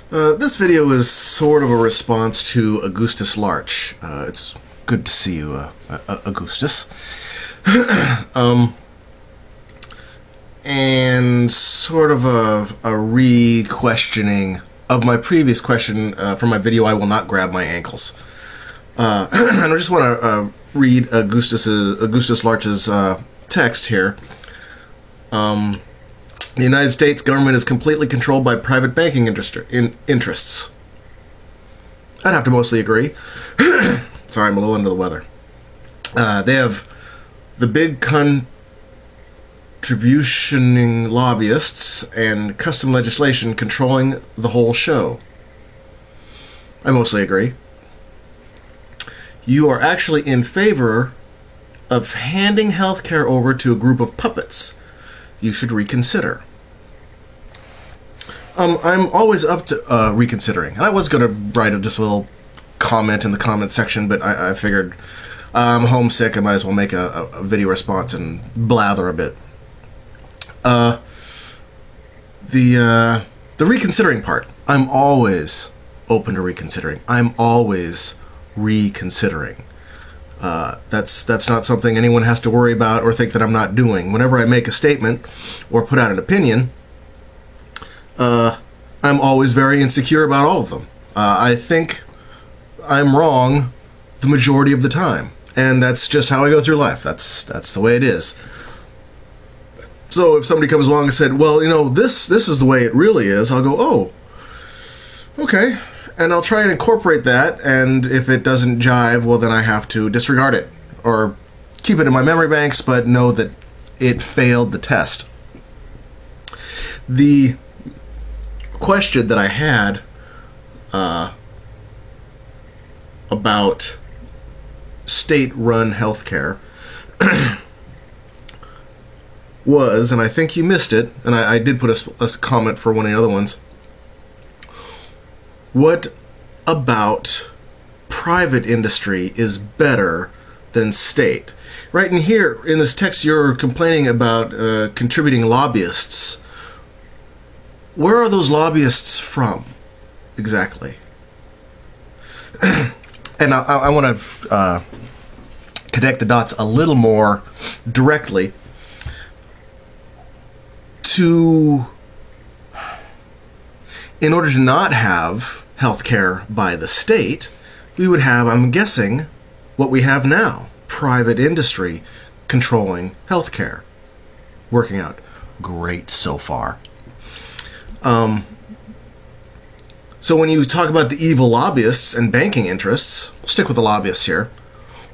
This video is sort of a response to AugustusLarch. It's good to see you, Augustus. And sort of a re-questioning of my previous question from my video, I will not grab my ankles. And I just want to read AugustusLarch's text here. The United States government is completely controlled by private banking interests. I'd have to mostly agree. Sorry, I'm a little under the weather. They have the big contributioning lobbyists and custom legislation controlling the whole show. I mostly agree. You are actually in favor of handing healthcare over to a group of puppets. You should reconsider. I'm always up to reconsidering. And I was going to write just a little comment in the comment section, but I figured I'm homesick. I might as well make a video response and blather a bit. The reconsidering part. I'm always open to reconsidering. I'm always reconsidering. That's not something anyone has to worry about or think that I'm not doing. Whenever I make a statement or put out an opinion, I'm always very insecure about all of them. I think I'm wrong the majority of the time, and that's just how I go through life. That's the way it is. So if somebody comes along and said, well, you know, this is the way it really is, I'll go, oh, okay. And I'll try and incorporate that, and if it doesn't jive, well, then I have to disregard it or keep it in my memory banks, but know that it failed the test. The question that I had about state-run healthcare was, and I think you missed it, and I did put a comment for one of the other ones, what about private industry is better than state? Right in here, in this text, you're complaining about contributing lobbyists. Where are those lobbyists from, exactly? And I want to connect the dots a little more directly to, in order to not have healthcare by the state, we would have, I'm guessing, what we have now, private industry controlling healthcare. Working out great so far. So when you talk about the evil lobbyists and banking interests, we'll stick with the lobbyists here.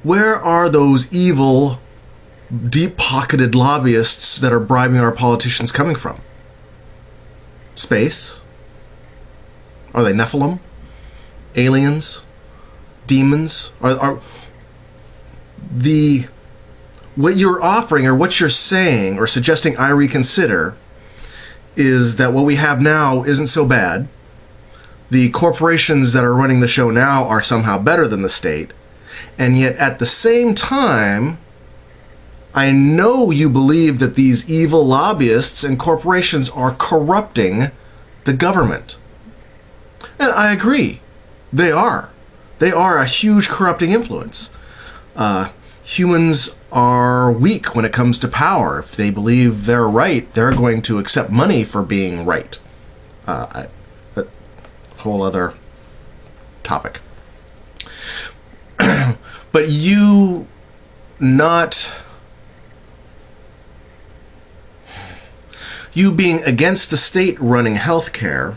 Where are those evil, deep-pocketed lobbyists that are bribing our politicians coming from? Space? Are they Nephilim? Aliens? Demons? Are what you're offering or what you're saying or suggesting I reconsider is that what we have now isn't so bad. The corporations that are running the show now are somehow better than the state. And yet at the same time, I know you believe that these evil lobbyists and corporations are corrupting the government. And I agree. They are. They are a huge corrupting influence. Humans are weak when it comes to power. If they believe they're right, they're going to accept money for being right. A whole other topic. But you being against the state running healthcare,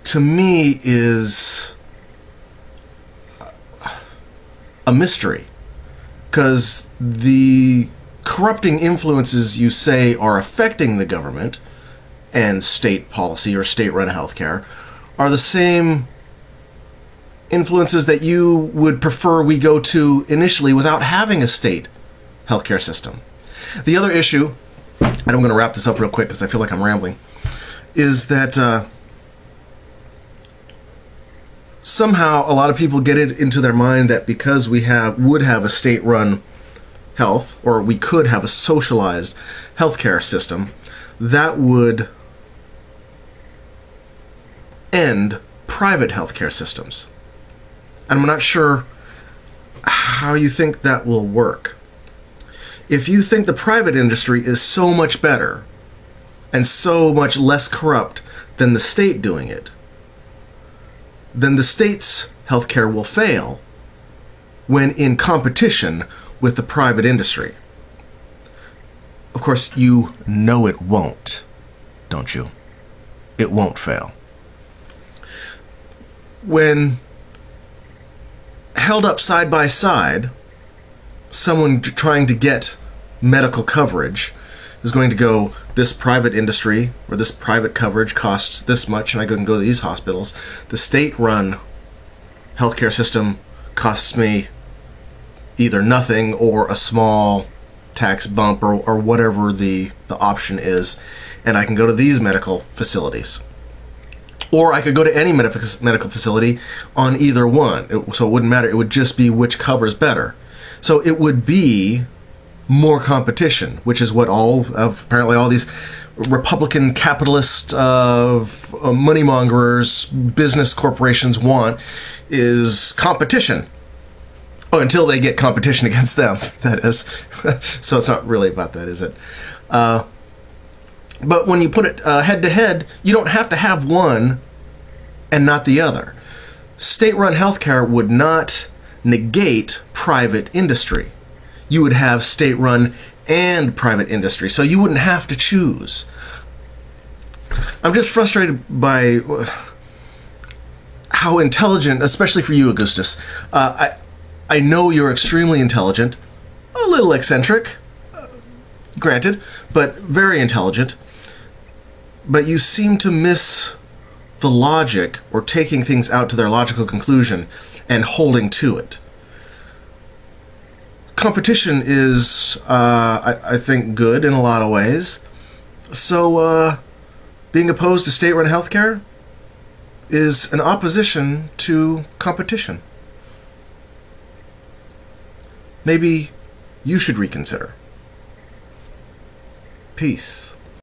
to me, is a mystery, because the corrupting influences you say are affecting the government and state policy or state-run healthcare are the same influences that you would prefer we go to initially without having a state healthcare system. The other issue, and I'm going to wrap this up real quick because I feel like I'm rambling, is that somehow a lot of people get it into their mind that because we would have a state-run health, or we could have a socialized healthcare system, that would end private healthcare systems. And I'm not sure how you think that will work. If you think the private industry is so much better and so much less corrupt than the state doing it, then the state's healthcare will fail when in competition with the private industry. Of course, you know it won't, don't you? It won't fail. When held up side by side, someone trying to get medical coverage is going to go, this private industry or this private coverage costs this much and I can go to these hospitals. The state-run healthcare system costs me either nothing or a small tax bump or whatever the option is, and I can go to these medical facilities. Or I could go to any medical facility on either one. So it wouldn't matter. It would just be which covers better. So it would be more competition, which is what apparently all these Republican capitalist money mongers, business corporations want, is competition. Oh, until they get competition against them, that is. So it's not really about that, is it? But when you put it head to head, you don't have to have one and not the other. State-run healthcare would not negate private industry. You would have state-run and private industry, so you wouldn't have to choose. I'm just frustrated by how intelligent, especially for you, Augustus. I know you're extremely intelligent, a little eccentric, granted, but very intelligent. But you seem to miss the logic, or taking things out to their logical conclusion and holding to it. Competition is, I think, good in a lot of ways. So, being opposed to state-run healthcare is an opposition to competition. Maybe you should reconsider. Peace.